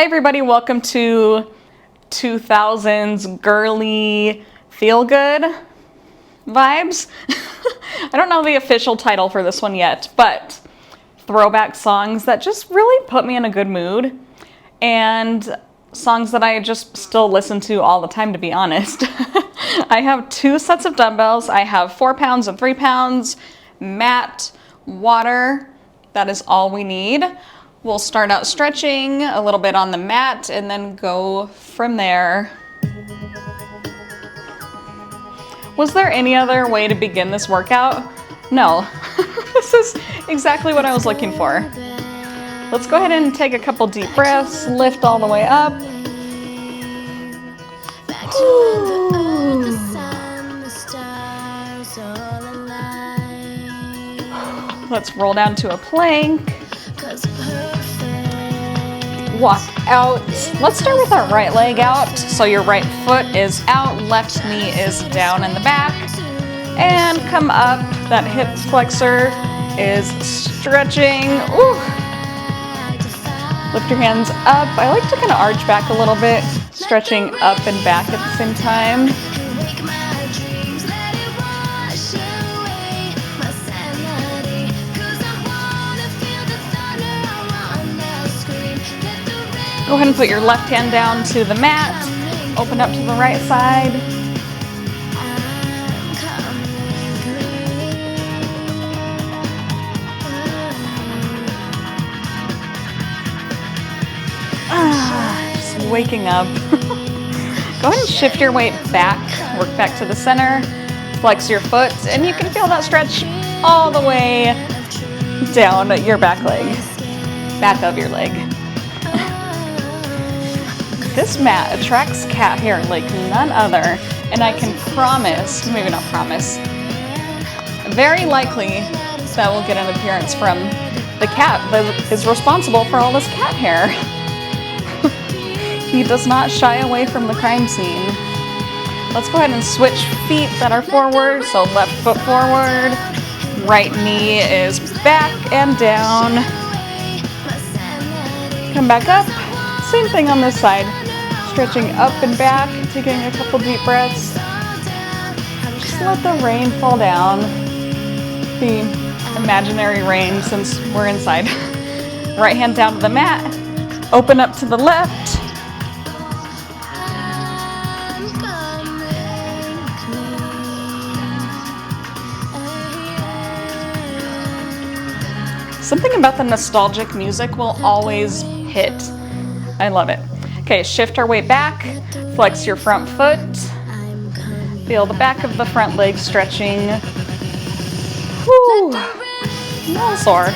Hi everybody, welcome to 2000's girly feel good vibes. I don't know the official title for this one yet, but throwback songs that just really put me in a good mood and songs that I just still listen to all the time, to be honest. I have 2 sets of dumbbells. I have 4 pounds and 3 pounds, mat, water. That is all we need. We'll start out stretching a little bit on the mat and then go from there. Was there any other way to begin this workout? No. This is exactly what I was looking for. Let's go ahead and take a couple deep breaths, lift all the way up. Let's roll down to a plank. Walk out. Let's start with our right leg out. So your right foot is out, left knee is down in the back. And come up. That hip flexor is stretching. Ooh. Lift your hands up. I like to kind of arch back a little bit, stretching up and back at the same time. Go ahead and put your left hand down to the mat. Open up to the right side. Just waking up. Go ahead and shift your weight back. Work back to the center. Flex your foot, and you can feel that stretch all the way down your back leg. Back of your leg. This mat attracts cat hair like none other, and I can promise, maybe not promise, very likely that we'll get an appearance from the cat that is responsible for all this cat hair. He does not shy away from the crime scene. Let's go ahead and switch feet that are forward, so left foot forward, right knee is back and down. Come back up, same thing on this side. Stretching up and back, taking a couple deep breaths. Just let the rain fall down. The imaginary rain since we're inside. Right hand down to the mat. Open up to the left. Something about the nostalgic music will always hit. I love it. Okay, shift our weight back, flex your front foot, feel the back of the front leg stretching. Whew, a little sore.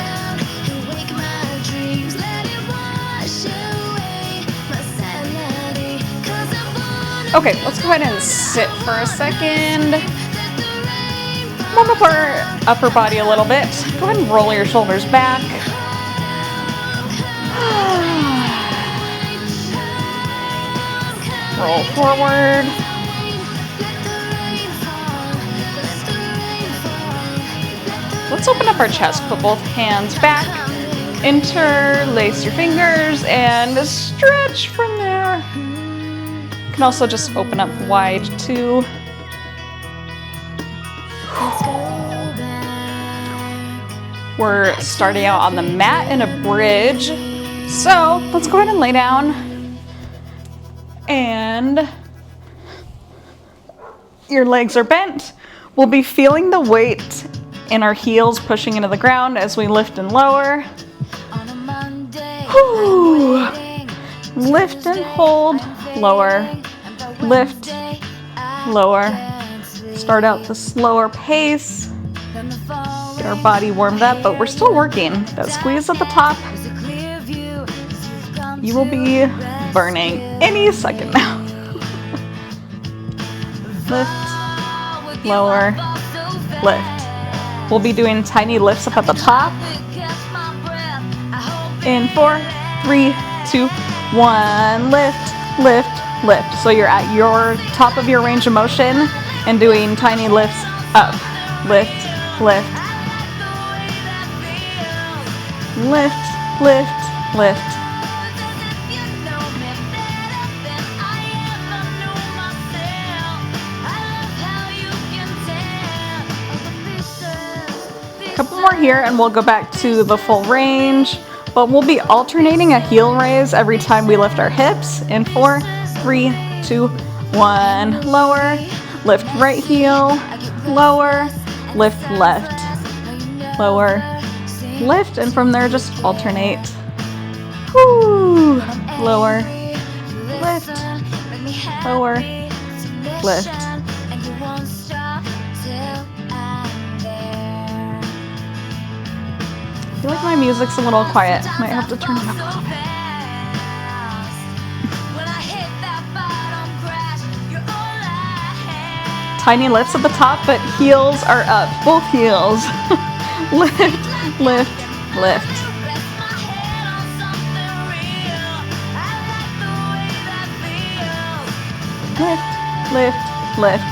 Okay, let's go ahead and sit for a second. Warm up our upper body a little bit. Go ahead and roll your shoulders back. Roll forward. Let's open up our chest. Put both hands back. Interlace your fingers and stretch from there. You can also just open up wide too. We're starting out on the mat in a bridge. So let's go ahead and lay down. And your legs are bent. We'll be feeling the weight in our heels pushing into the ground as we lift and lower. Whew. Lift and hold, lower, lift, lower. Start out the slower pace. Get our body warmed up, but we're still working. That squeeze at the top. You will be burning any second now. Lift, lower, lift. We'll be doing tiny lifts up at the top. In 4, 3, 2, 1. Lift, lift, lift. So you're at your top of your range of motion and doing tiny lifts up. Lift, lift. Lift, lift, lift. Couple more here and we'll go back to the full range, but we'll be alternating a heel raise every time we lift our hips in 4, 3, 2, 1. Lower, lift right heel, lower, lift left, lower, lift, and from there just alternate. Woo. Lower, lift, lower, lift. I feel like my music's a little quiet. Might have to turn it up a little bit. Tiny lifts at the top, but heels are up. Both heels. Lift, lift, lift. Lift, lift, lift.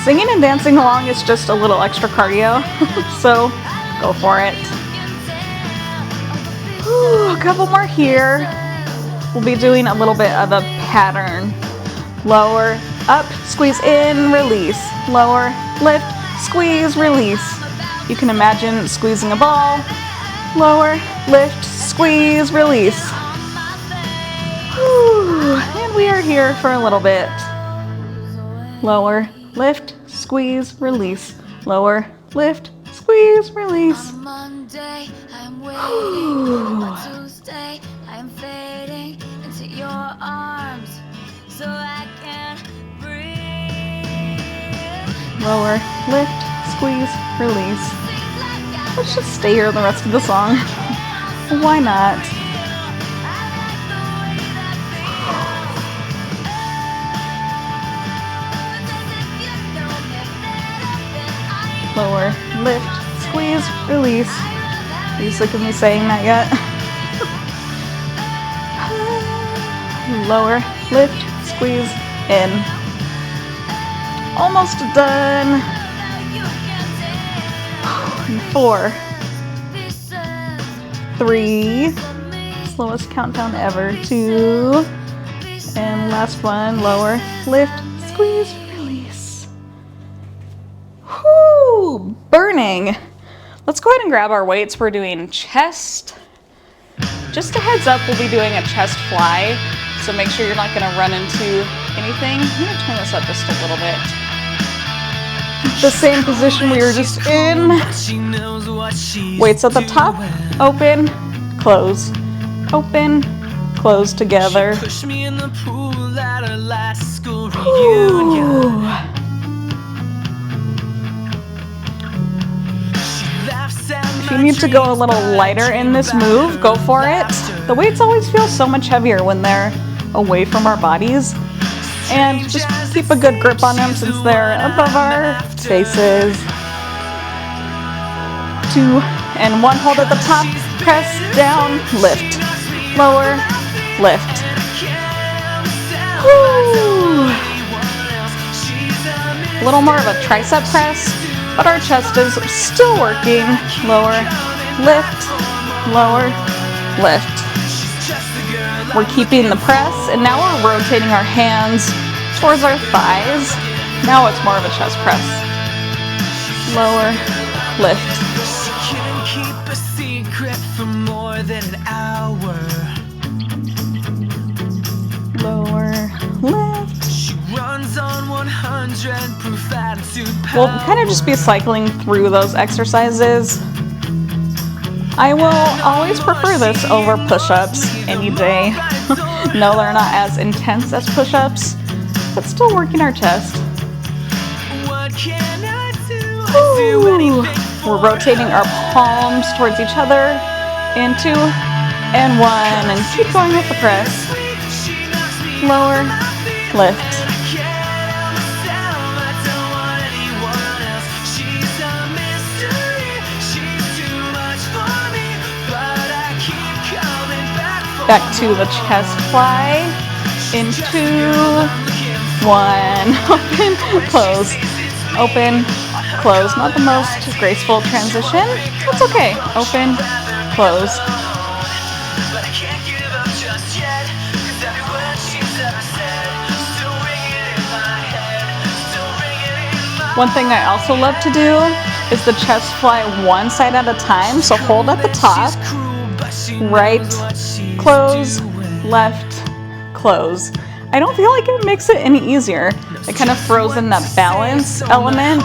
Singing and dancing along is just a little extra cardio, so go for it. Ooh, a couple more here. We'll be doing a little bit of a pattern. Lower, up, squeeze in, release. Lower, lift, squeeze, release. You can imagine squeezing a ball. Lower, lift, squeeze, release. Whew. And we are here for a little bit. Lower, lift, squeeze, release. Lower, lift, squeeze, release. On Monday, I'm waiting. On Tuesday, I'm fading into your arms so I can breathe. Lower, lift, squeeze, release. Let's just stay here the rest of the song. Why not? Lower, lift, squeeze, release. Are you sick of me saying that yet? Lower, lift, squeeze, in. Almost done. 4, 3, slowest countdown ever, 2, and last one, lower, lift, squeeze, release. Whoo, burning. Let's go ahead and grab our weights. We're doing chest. Just a heads up, we'll be doing a chest fly, so make sure you're not gonna run into anything. I'm gonna turn this up just a little bit. The same position we were just in. Weights at the top, open, close, open, close together. Ooh. If you need to go a little lighter in this move, go for it. The weights always feel so much heavier when they're away from our bodies. And just keep a good grip on them since they're above our faces. 2 and 1, hold at the top, press down, lift, lower, lift. Woo. A little more of a tricep press, but our chest is still working. Lower, lift, lower, lift. We're keeping the press, and now we're rotating our hands towards our thighs. Now it's more of a chest press. Lower, lift. Lower, lift. We'll kind of just be cycling through those exercises. I will always prefer this over push-ups any day. No, they're not as intense as push-ups, but still working our chest. Ooh. We're rotating our palms towards each other. In 2 and 1, and keep going with the press. Lower, lift. Back to the chest fly. In 2, 1. Open, close. Open, close. Not the most graceful transition. That's okay. Open, close. One thing I also love to do is the chest fly one side at a time. So hold at the top, right, close, left, close. I don't feel like it makes it any easier. It kind of throws in that balance element.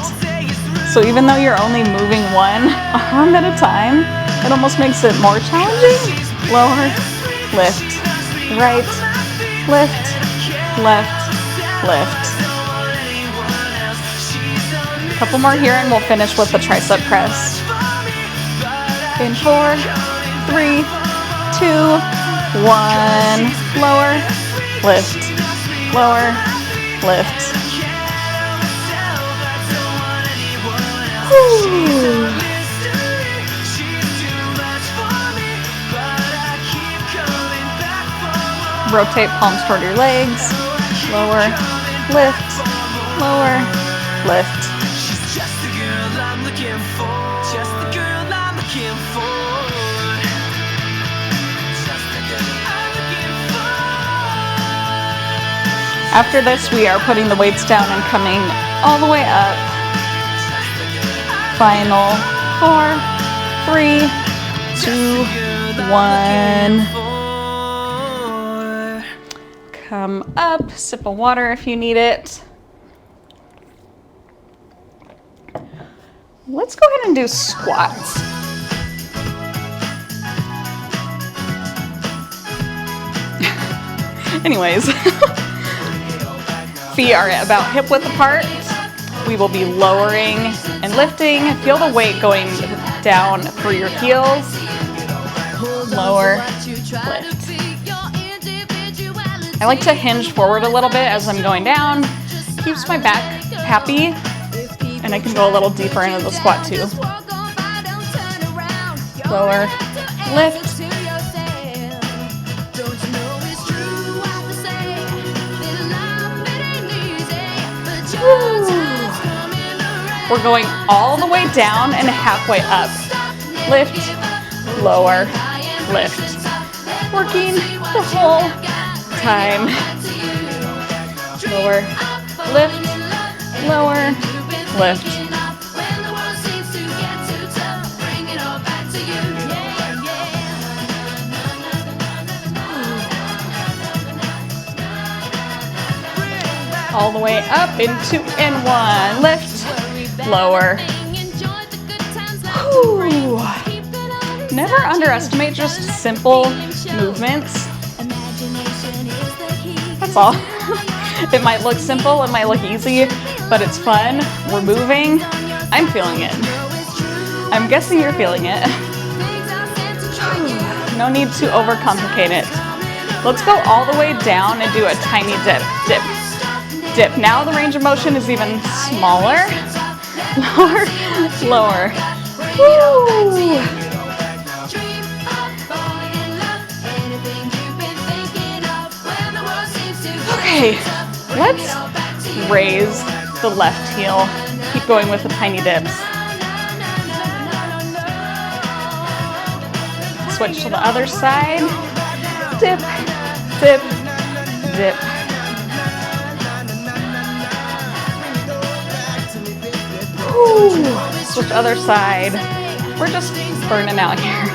So even though you're only moving one arm at a time, it almost makes it more challenging. Lower, lift, right, lift, left, lift. Couple more here and we'll finish with the tricep press. In 4, 3, 2, 1. Lower, lift, lower, lift. Whew. Rotate palms toward your legs. Lower, lift, lower, lift. After this, we are putting the weights down and coming all the way up. Final 4, 3, 2, 1. Come up, sip of water if you need it. Let's go ahead and do squats. Anyways, feet are about hip width apart. We will be lowering and lifting. Feel the weight going down through your heels. Lower, lift. I like to hinge forward a little bit as I'm going down. Keeps my back happy. And I can go a little deeper into the squat too. Lower, lift. Woo. We're going all the way down and halfway up. Lift, lower, lift. Working the whole time. Lower, lift, lower, lift. All the way up in 2 and 1. Lift, lower. Whew. Never underestimate just simple movements. That's all. It might look simple, it might look easy, but it's fun. We're moving. I'm feeling it. I'm guessing you're feeling it. No need to overcomplicate it. Let's go all the way down and do a tiny dip. Dip. Dip. Now the range of motion is even smaller. Lower, lower. Woo. Okay, let's raise the left heel. Keep going with the tiny dips. Switch to the other side. Dip, dip, dip. Woo. Switch other side. We're just burning out here.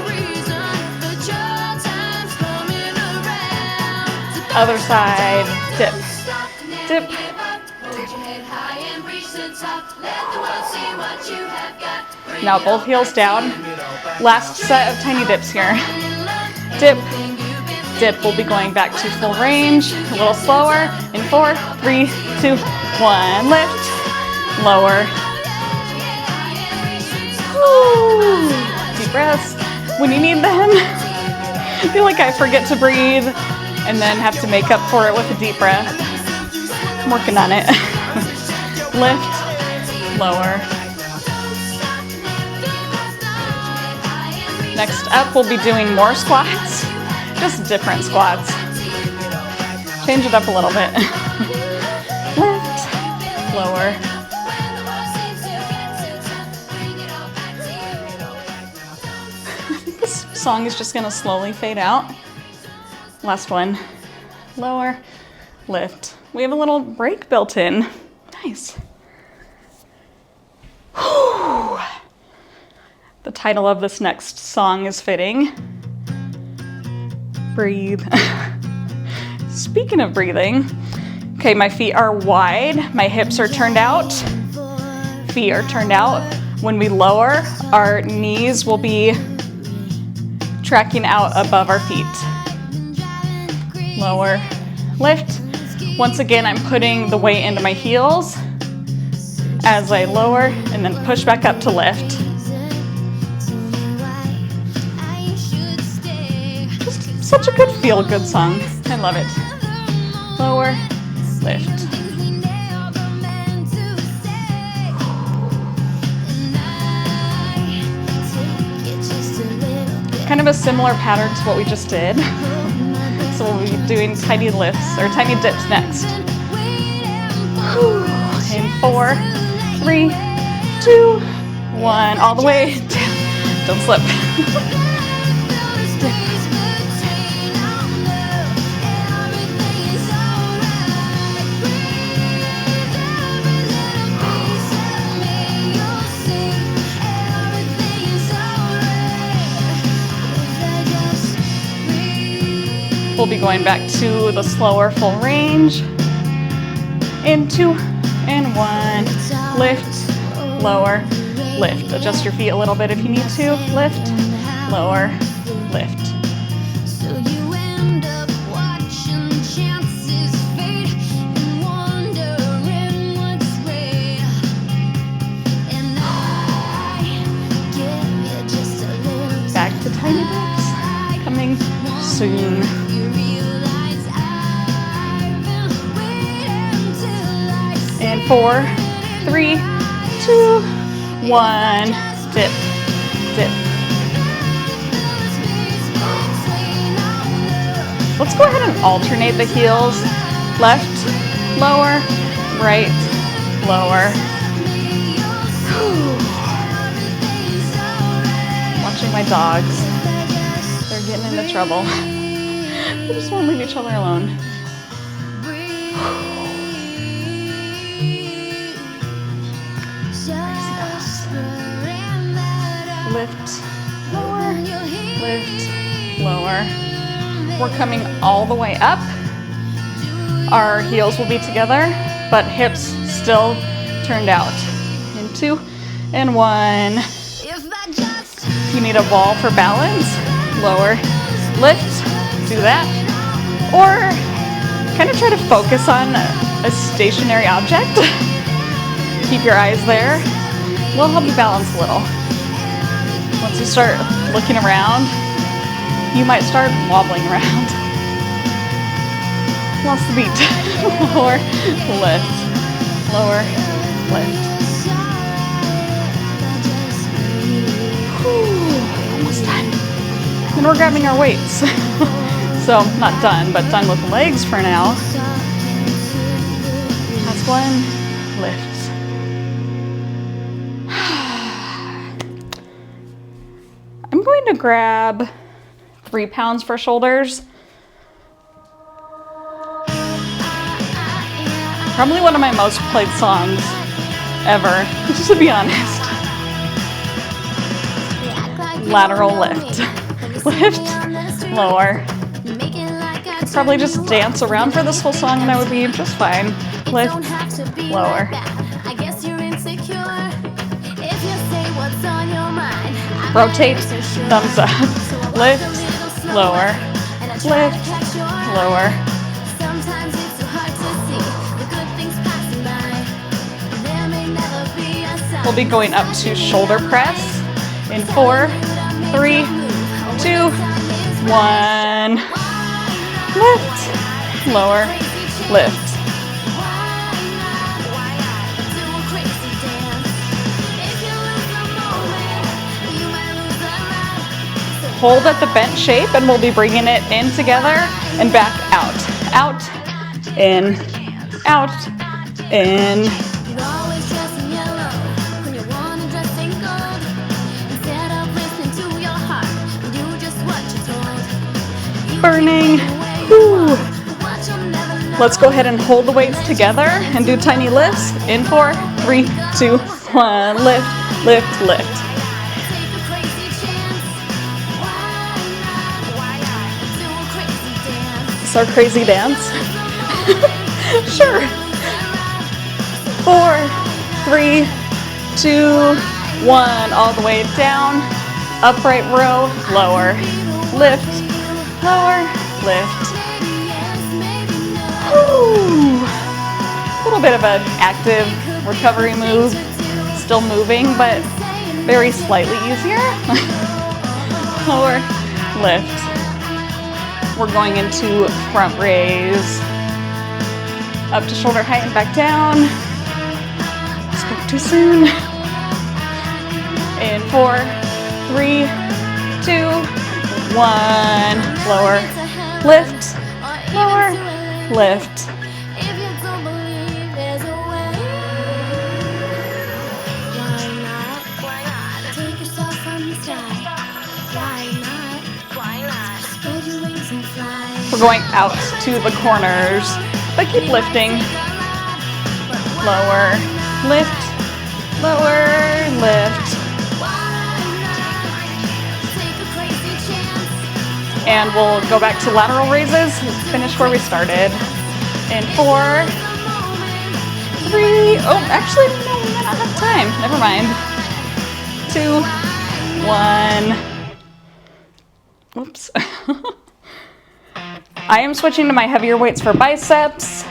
Other side. Dip, dip, dip. Now both heels down. Last set of tiny dips here. Dip, dip. We'll be going back to full range. A little slower. In 4, 3, 2, 1. Lift, lower. Woo. Deep breaths when you need them. I feel like I forget to breathe and then have to make up for it with a deep breath. I'm working on it. Lift, lower. Next up, we'll be doing more squats, just different squats. Change it up a little bit. Lift, lower. This song is just gonna slowly fade out. Last one. Lower, lift. We have a little break built in. Nice. The title of this next song is fitting. Breathe. Speaking of breathing, okay, my feet are wide, my hips are turned out, feet are turned out. When we lower, our knees will be tracking out above our feet. Lower, lift. Once again, I'm putting the weight into my heels as I lower and then push back up to lift. Just such a good feel-good song. I love it. Lower, lift. Kind of a similar pattern to what we just did. So we'll be doing tiny lifts or tiny dips next. In 4, 3, 2, 1, all the way down. Don't slip. We'll be going back to the slower full range. In 2 and 1. Lift, lower, lift. Adjust your feet a little bit if you need to. Lift, lower, lift. So you end up watching chances fade and wondering what's real. And I give you just a little Back to tiny dips. Coming soon. And 4, 3, 2, 1. Dip, dip. Let's go ahead and alternate the heels. Left, lower, right, lower. Watching my dogs. They're getting into trouble. They just won't leave each other alone. Lift, lower, lift, lower. We're coming all the way up. Our heels will be together, but hips still turned out. In 2 and 1. If you need a ball for balance, lower, lift, do that. Or kind of try to focus on a stationary object. Keep your eyes there. We'll help you balance a little. Once you start looking around, you might start wobbling around. Lost the beat. Lower, lift, lower, lift. Whew, almost done. Then we're grabbing our weights. So not done, but done with the legs for now. That's 1, lift. I'm going to grab 3 pounds for shoulders. Probably one of my most played songs ever, to be honest. Lateral lift. Lift, lower. Could probably just dance around for this whole song and I would be just fine. Lift, lower. Rotate, thumbs up. Lift, lower, lift, lower. We'll be going up to shoulder press in 4, 3, 2, 1. Lift, lower, lift. Hold at the bent shape and we'll be bringing it in together and back out. Out, in, out, in. Burning. Whew. Let's go ahead and hold the weights together and do tiny lifts. In 4, 3, 2, 1. Lift, lift, lift. this our crazy dance? Sure. 4, 3, 2, 1. All the way down. Upright row, lower, lift, lower, lift. Woo. A little bit of an active recovery move. Still moving, but very slightly easier. Lower, lift. We're going into front raise. Up to shoulder height and back down. Spoke too soon. In 4, 3, 2, 1. Lower, lift, lower, lift. If you don't believe there's a way, why not? Take yourself from the sky. Why not? Spread your wings and fly. We're going out to the corners, but keep lifting. Lower, lift, lower, lift. And we'll go back to lateral raises, finish where we started. In 4, 3, oh, actually, no, we might not have time. Never mind. 2, 1. Oops. I am switching to my heavier weights for biceps.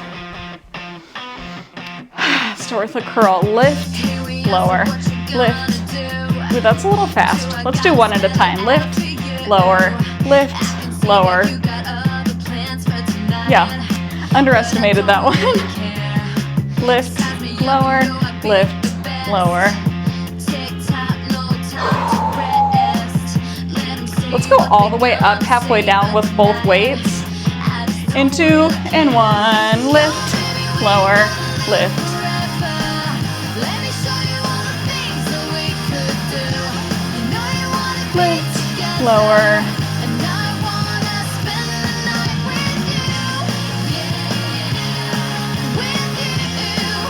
Start with a curl. Lift, lower, lift. Ooh, that's a little fast. Let's do one at a time. Lift, lower, lift, lower. Yeah, underestimated that one. Lift, lower, lift, lower. Let's go all the way up, halfway down with both weights. In 2 and 1, lift, lower, lift. Lift, lower.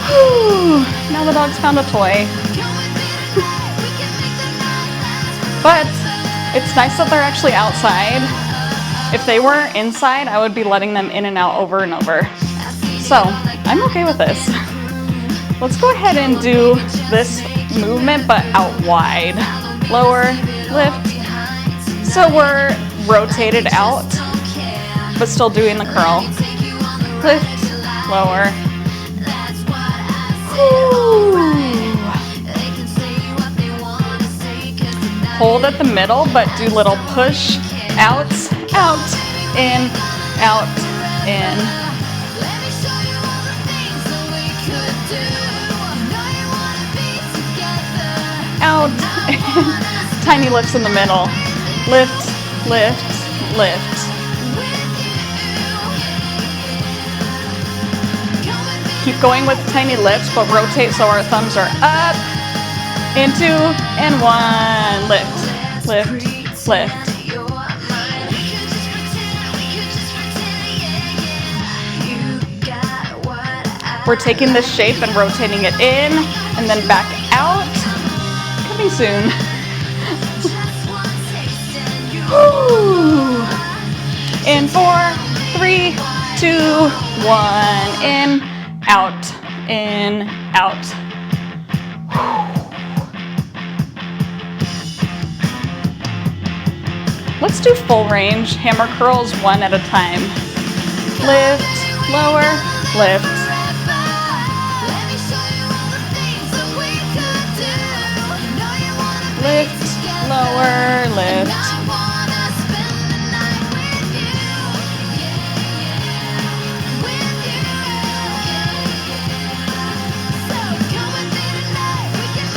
Whew. Now the dog's found a toy. But it's nice that they're actually outside. If they were inside, I would be letting them in and out over and over. So I'm okay with this. Let's go ahead and do this movement, but out wide. Lower, lift. So we're rotated out, but still doing the curl. Lift, lower. Whew. Hold at the middle, but do little push outs, out, in, out, in. Out, tiny lifts in the middle. Lift, lift, lift. Keep going with tiny lifts, but rotate so our thumbs are up. In 2 and 1. Lift, lift, lift. We're taking this shape and rotating it in and then back out. Coming soon. Woo. In 4, 3, 2, 1. In, out, in, out. Let's do full range hammer curls one at a time. Lift, lower, lift. Lift, lower, lift.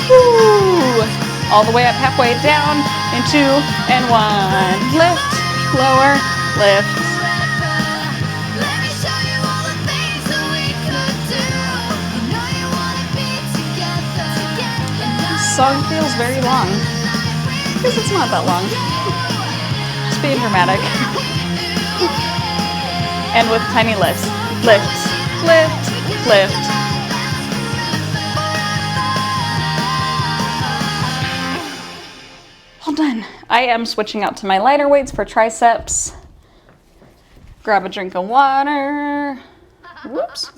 Woo. All the way up, halfway down, in 2 and 1. Lift, lower, lift. This song feels very long, because it's not that long. Just being dramatic. And with tiny lifts. Lift, lift, lift. All done. I am switching out to my lighter weights for triceps. Grab a drink of water. Whoops.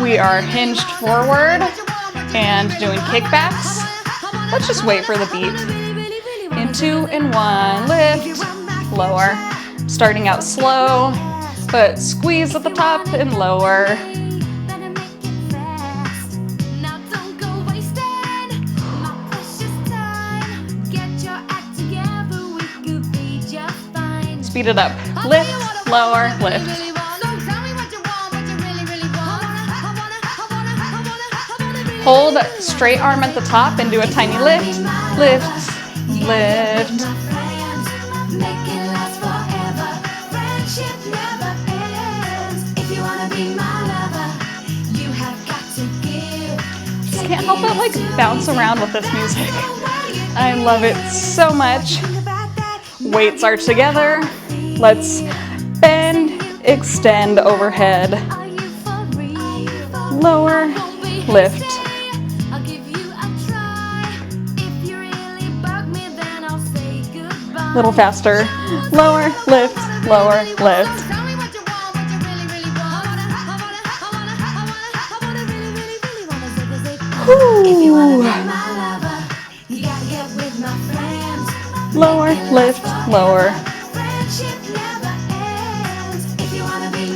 We are hinged forward and doing kickbacks. Let's just wait for the beat. In 2 and 1, lift, lower. Starting out slow, but squeeze at the top and lower. Speed it up. Lift, lower, lift. Hold straight arm at the top and do a tiny lift. Lift, lift. Just can't help but like bounce around with this music. I love it so much. Weights are together. Let's bend, extend overhead. Lower, lift. Little faster. Lower, lift, lower, lift. Woo. Lower, lift, lower.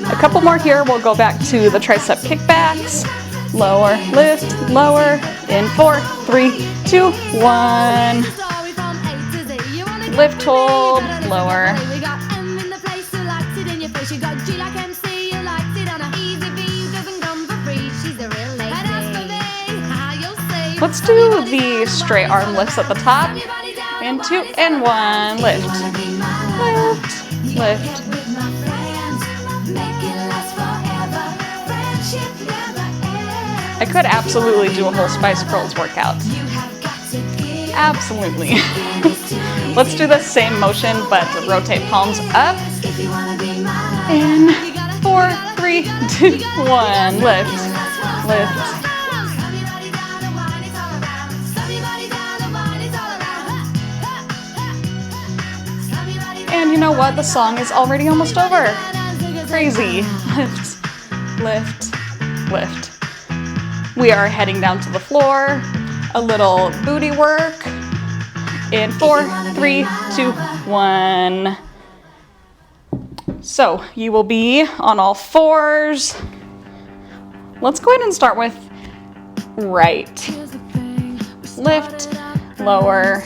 A couple more here. We'll go back to the tricep kickbacks. Lower, lift, lower. In 4, 3, 2, 1. Lift, hold, lower. Let's do the straight arm lifts at the top. And 2 and 1, lift, lift, lift. I could absolutely do a whole Spice Girls workout. Absolutely. Let's do the same motion, but rotate palms up. And 4, 3, 2, 1, lift, lift. And you know what? The song is already almost over. Crazy. Lift, lift, lift. We are heading down to the floor. A little booty work. In 4, 3, 2, 1. So you will be on all fours. Let's go ahead and start with right. Lift, lower.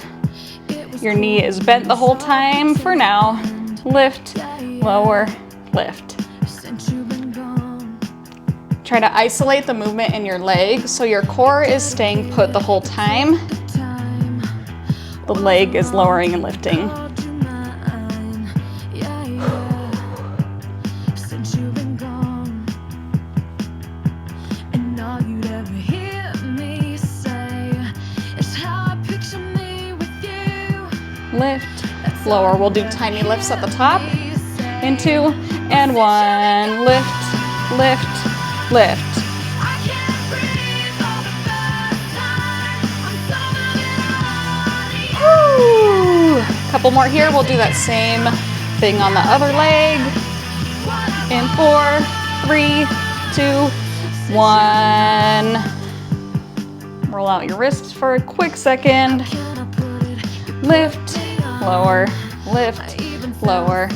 Your knee is bent the whole time for now. Lift, lower, lift. Try to isolate the movement in your leg so your core is staying put the whole time. The leg is lowering and lifting. Lift, lower. We'll do tiny lifts at the top. In 2 and 1. Lift, lift, lift. Woo! Couple more here. We'll do that same thing on the other leg. In 4, 3, 2, 1. Roll out your wrists for a quick second. Lift, lower, lift, lower.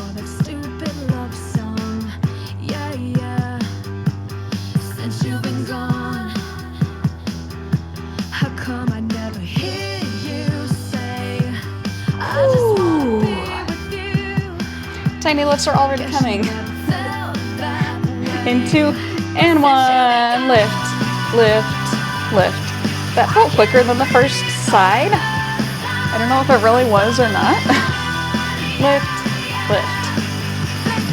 Ooh. Tiny lifts are already coming. In 2 and 1, lift, lift, lift. That felt quicker than the first side. I don't know if it really was or not. Lift, lift.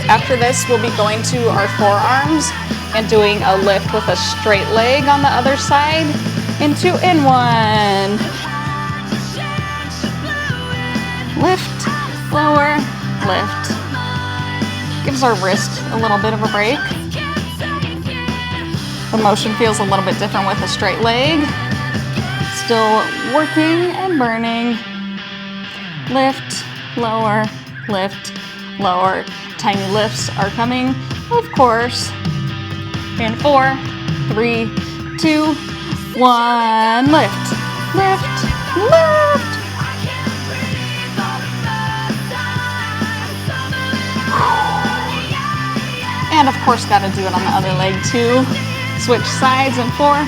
After this, we'll be going to our forearms and doing a lift with a straight leg on the other side. In 2 and 1. Lift, lower, lift. Gives our wrist a little bit of a break. The motion feels a little bit different with a straight leg. Still working and burning. lift, lower, lift, lower. Tiny lifts are coming, of course. In 4, 3, 2, 1, lift, lift, lift. And of course, gotta do it on the other leg too. Switch sides in 4,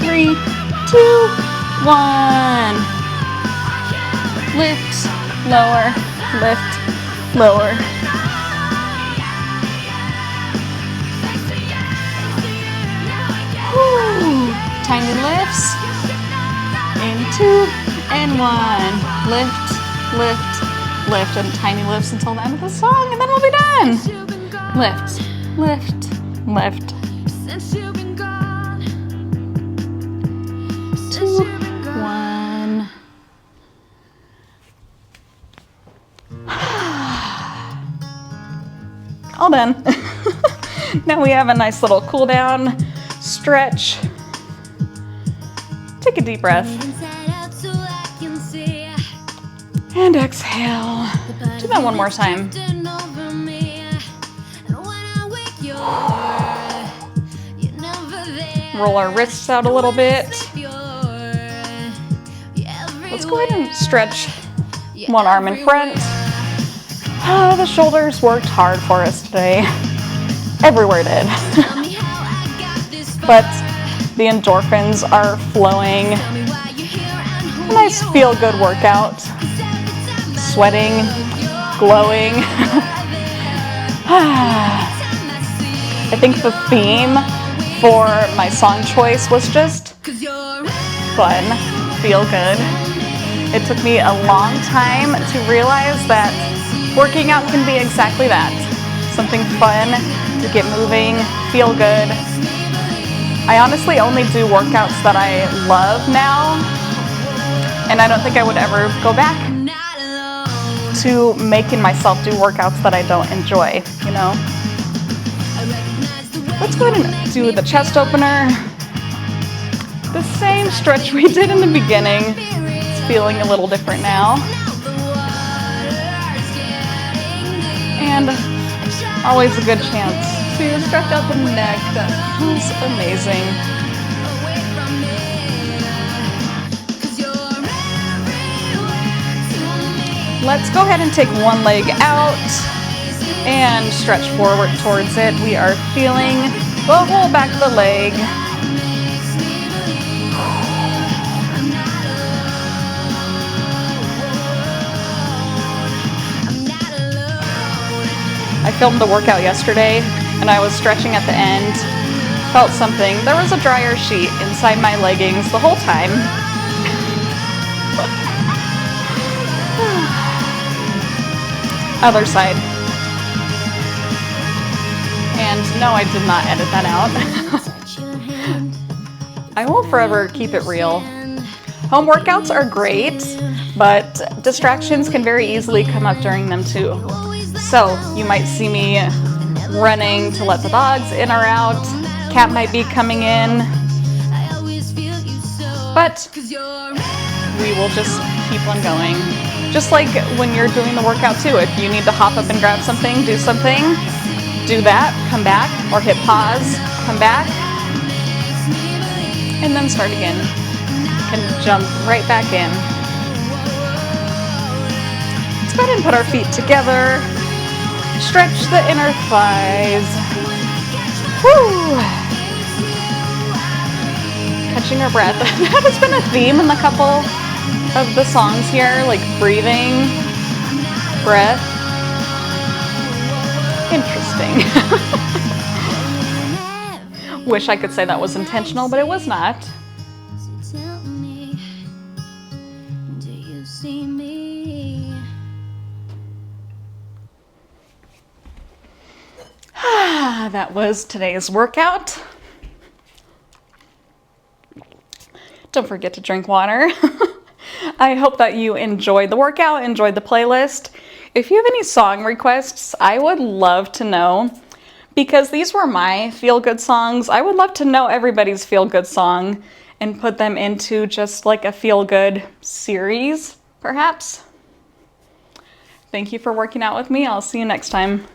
3, 2, 1. Lift, lower, lift, lower. Woo. Tiny lifts. In 2 and 1. Lift, lift, lift, and tiny lifts until the end of the song, and then we'll be done. Lift, lift, lift. 2, 1. All done. Now we have a nice little cool down, stretch. Take a deep breath. And exhale. Do that one more time. Roll our wrists out a little bit. Let's go ahead and stretch one arm in front. Oh, the shoulders worked hard for us today. Everywhere did. But the endorphins are flowing. A nice feel-good workout. Sweating, glowing. I think the theme for my song choice was just fun, feel good. It took me a long time to realize that working out can be exactly that. Something fun to get moving, feel good. I honestly only do workouts that I love now, and I don't think I would ever go back to making myself do workouts that I don't enjoy, you know? Let's go ahead and do the chest opener. The same stretch we did in the beginning. It's feeling a little different now. And always a good chance to stretch out the neck. That feels amazing. Let's go ahead and take one leg out and stretch forward towards it. We are feeling the whole back of the leg. I filmed the workout yesterday and I was stretching at the end. Felt something. There was a dryer sheet inside my leggings the whole time. Other side. And no, I did not edit that out. I will forever keep it real. Home workouts are great, but distractions can very easily come up during them too. So you might see me running to let the dogs in or out. Cat might be coming in. But we will just keep on going. Just like when you're doing the workout too. If you need to hop up and grab something, do something, do that, come back, or hit pause, come back, and then start again. And jump right back in. Let's go ahead and put our feet together. Stretch the inner thighs. Woo! Catching our breath. That has been a theme in a couple of the songs here, like breathing, breath. Interesting. Wish I could say that was intentional, but it was not. That was today's workout. Don't forget to drink water. I hope that you enjoyed the workout, enjoyed the playlist. If you have any song requests, I would love to know, because these were my feel-good songs. I would love to know everybody's feel-good song and put them into just like a feel-good series, perhaps. Thank you for working out with me. I'll see you next time.